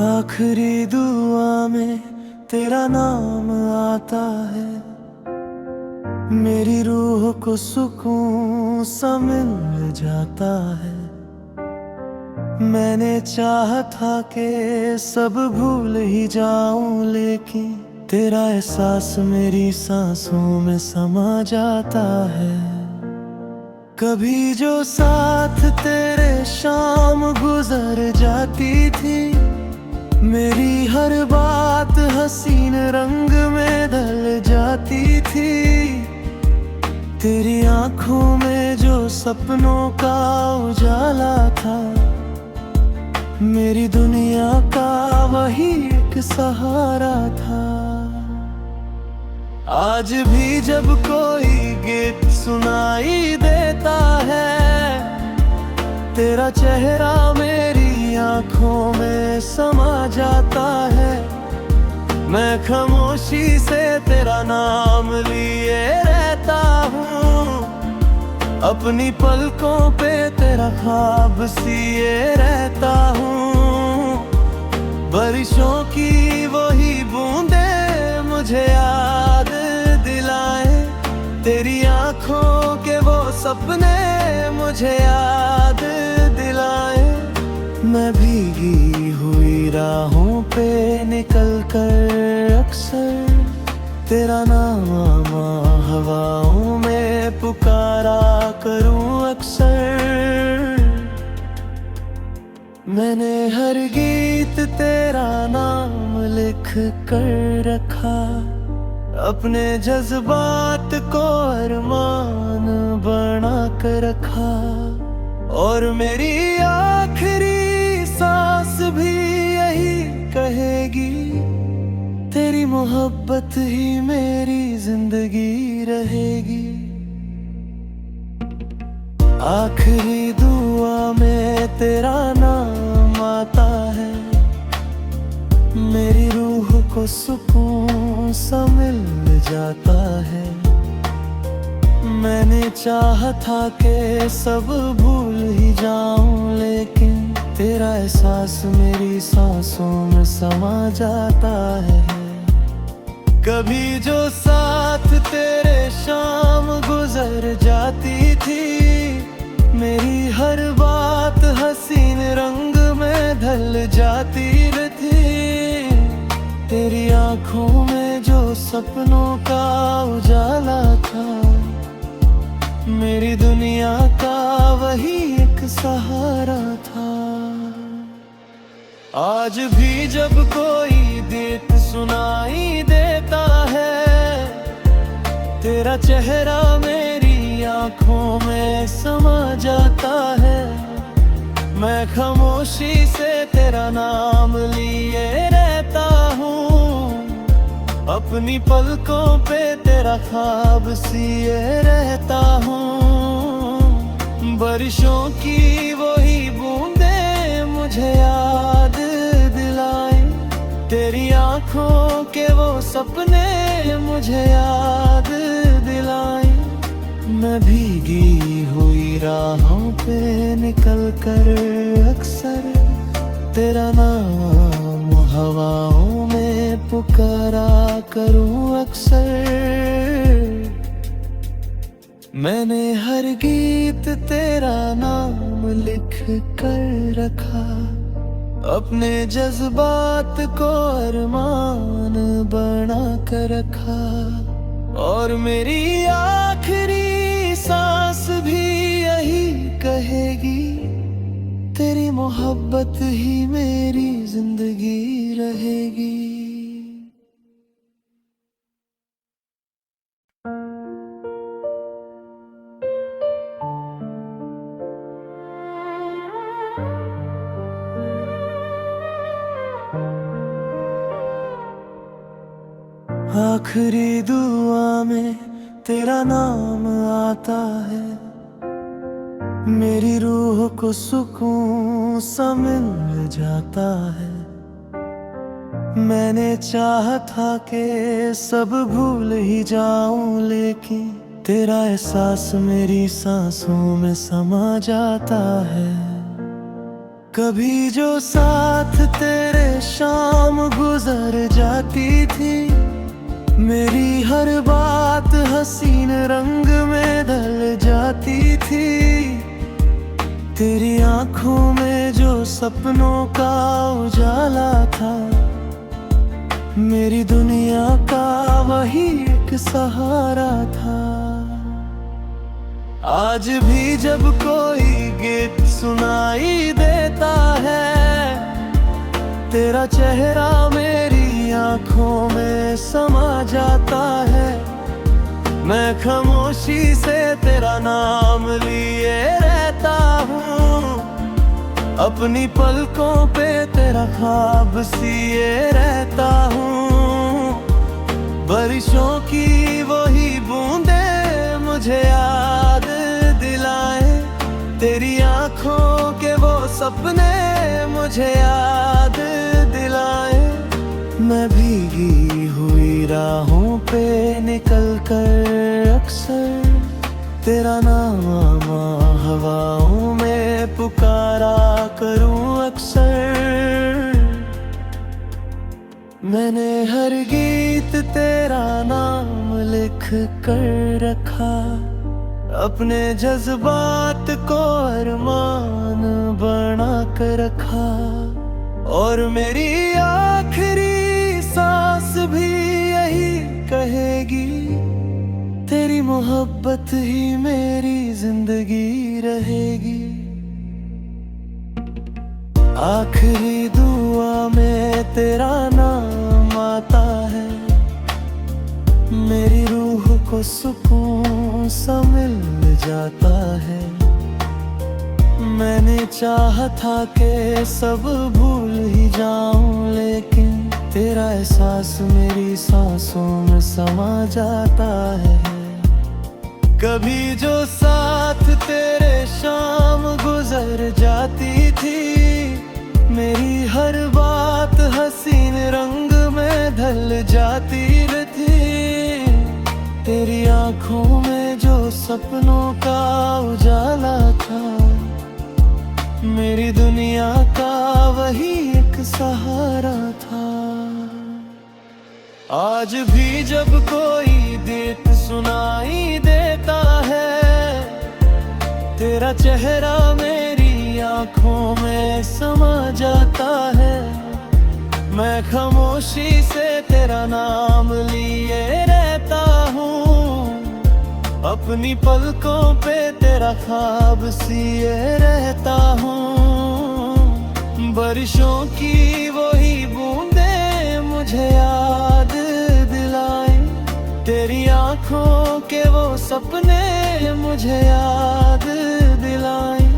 आखिरी दुआ में तेरा नाम आता है। मेरी रूह को सुकून सा मिल जाता है। मैंने चाहा था कि सब भूल ही जाऊं, लेकिन तेरा एहसास मेरी सांसों में समा जाता है। कभी जो साथ तेरे शाम गुजर जाती थी, मेरी हर बात हसीन रंग में ढल जाती थी। तेरी आंखों में जो सपनों का उजाला था, मेरी दुनिया का वही एक सहारा था। आज भी जब कोई गीत सुनाई देता है, तेरा चेहरा मेरी आंखों में समा जाता है। मैं खामोशी से तेरा नाम लिए रहता हूँ, अपनी पलकों पे तेरा ख्वाब सिए रहता हूँ। बारिशों की वही बूंदे मुझे याद दिलाए, तेरी आंखों के वो सपने मुझे याद दिलाए। मैं भीगी हुई राहों पे निकल कर अक्सर तेरा नाम हवाओं में पुकारा करूं अक्सर। मैंने हर गीत तेरा नाम लिख कर रखा, अपने जज्बात को अरमान बना कर रखा। और मेरी आखिरी सांस भी यही कहेगी, तेरी मोहब्बत ही मेरी जिंदगी रहेगी। आखिरी दुआ में तेरा नाम आता है। मेरी रूह को सुकून सा मिल जाता है। मैंने चाहा था कि सब भूल ही जाऊं, लेकिन तेरा एहसास मेरी सांसों में समा जाता है। कभी जो साथ तेरे शाम गुजर जाती थी, मेरी हर बात हसीन रंग में ढल जाती थी। तेरी आंखों में जो सपनों का उजाला था, मेरी दुनिया का वही एक सहारा था। आज भी जब कोई गीत सुनाई देता है, तेरा चेहरा मेरी आंखों में समा जाता है। मैं खामोशी से तेरा नाम लिए रहता हूँ, अपनी पलकों पे तेरा ख्वाब सिए रहता हूँ। बारिशों की वही बूंदे मुझे याद दिलाए, तेरी आंखों के वो सपने मुझे याद दिलाए। मैं भीगी हुई राहों पे निकल कर अक्सर तेरा नाम हवाओं में पुकारा करूं अक्सर। मैंने हर गीत तेरा नाम लिख कर रखा, अपने जज्बात को अरमान बना कर रखा। और मेरी आखिरी सांस भी यही कहेगी, तेरी मोहब्बत ही मेरी जिंदगी रहेगी। आखिरी दुआ में तेरा नाम आता है। मेरी रूह को सुकून सा मिल जाता है। मैंने चाहा था कि सब भूल ही जाऊं, लेकिन तेरा एहसास मेरी सांसों में समा जाता है। कभी जो साथ तेरे शाम गुजर जाती थी, मेरी हर बात हसीन रंग में ढल जाती थी। तेरी आंखों में जो सपनों का उजाला था, मेरी दुनिया का वही एक सहारा था। आज भी जब कोई गीत सुनाई देता है, तेरा चेहरा मेरी आंखों में समा जाता है। मैं खामोशी से तेरा नाम लिए रहता हूँ, अपनी पलकों पे तेरा ख्वाब सिए रहता हूँ। बारिशों की वही बूंदे मुझे याद दिलाए, तेरी आंखों के वो सपने मुझे याद दिलाए। मैं भीगी हुई राहों पे निकल कर अक्सर तेरा नाम हवाओं में पुकारा करूं अक्सर। मैंने हर गीत तेरा नाम लिख कर रखा, अपने जज्बात को अरमान बना कर रखा। और मेरी आखिरी सांस भी यही कहेगी, तेरी मोहब्बत ही मेरी जिंदगी रहेगी। आखिरी दुआ में तेरा नाम आता है, मेरी रूह को सुकून सा मिल जाता है। मैंने चाहा था कि सब भूल ही जाऊं, लेकिन तेरा एहसास मेरी सांसों में समा जाता है। कभी जो साथ तेरे शाम गुजर जाती थी, मेरी हर बात हसीन रंग में ढल जाती थी। तेरी आंखों में जो सपनों का उजाला था, मेरी दुनिया का वही एक सहारा था। आज भी जब कोई गीत सुनाई देता है, तेरा चेहरा मेरी आंखों में समा जाता है। मैं खामोशी से तेरा नाम लिए रहता हूँ, अपनी पलकों पे तेरा ख्वाब सिए रहता हूँ। बारिशों की वही बूंदे मुझे याद दिलाए, तेरी आंखों के वो सपने मुझे याद दिलाए।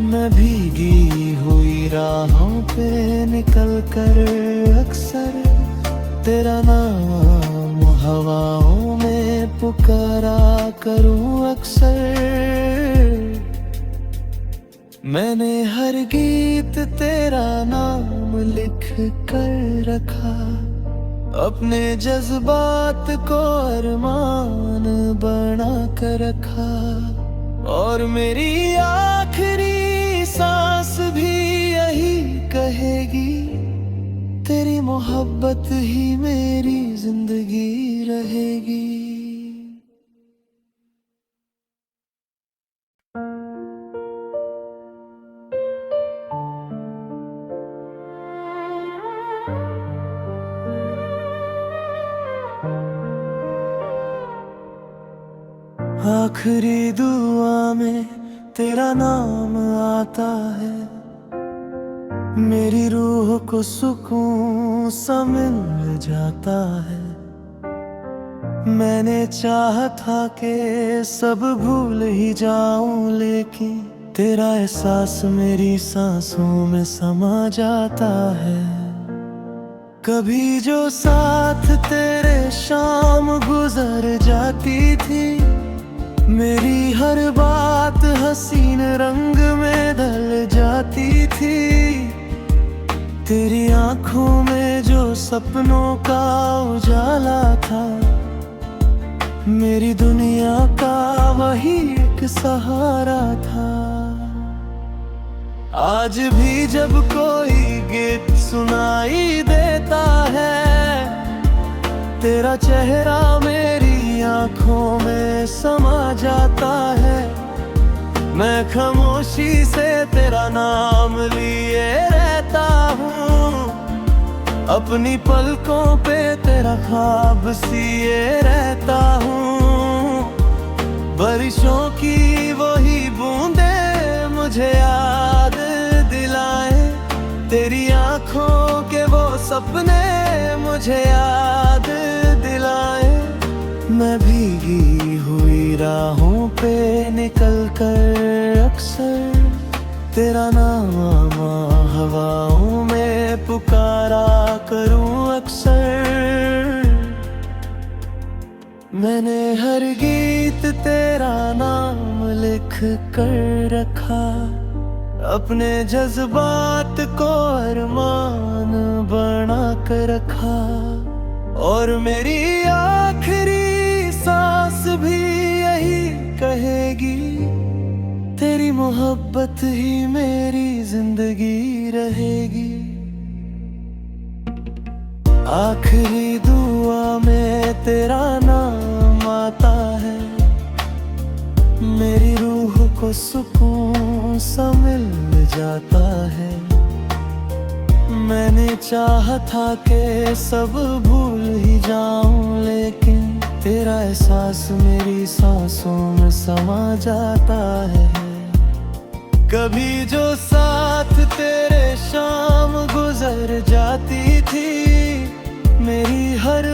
मैं भीगी हुई राहों पे निकल कर अक्सर तेरा नाम हवाओं में पुकारा करूं अक्सर। मैंने हर गीत तेरा नाम लिख कर रखा, अपने जज्बात को अरमान बना कर रखा। और मेरी आखिरी सांस भी यही कहेगी, तेरी मोहब्बत ही मेरी जिंदगी रहेगी। आखिरी दुआ में तेरा नाम आता है, मेरी रूह को सुकून सा मिल जाता है। मैंने चाहा था कि सब भूल ही जाऊं, लेकिन तेरा एहसास मेरी सांसों में समा जाता है। कभी जो साथ तेरे शाम गुजर जाती थी, मेरी हर बात हसीन रंग में ढल जाती थी। तेरी आंखों में जो सपनों का उजाला था, मेरी दुनिया का वही एक सहारा था। आज भी जब कोई गीत सुनाई देता है, तेरा चेहरा मेरी आंखों में समा जाता है। मैं खामोशी से तेरा नाम लिए रहता हूँ, अपनी पलकों पे तेरा ख्वाब सिए रहता हूँ। बारिशों की वही बूंदे मुझे याद दिलाए, तेरी आंखों के वो सपने मुझे याद दिलाए। मैं भीगी हुई राहों पे निकल कर अक्सर तेरा नाम हवाओं में पुकारा करूं अक्सर। मैंने हर गीत तेरा नाम लिख कर रखा, अपने जज्बात को अरमान बना कर रखा। और मेरी आखिरी सांस भी यही कहेगी, तेरी मोहब्बत ही मेरी जिंदगी रहेगी। आखिरी दुआ में तेरा नाम आता है, मेरी रूह को सुकून सा मिल जाता है। मैंने चाहा था कि सब भूल ही जाऊं, लेकिन तेरा एहसास मेरी सांसों में समा जाता है। कभी जो साथ तेरे शाम गुजर जाती थी, मेरी हर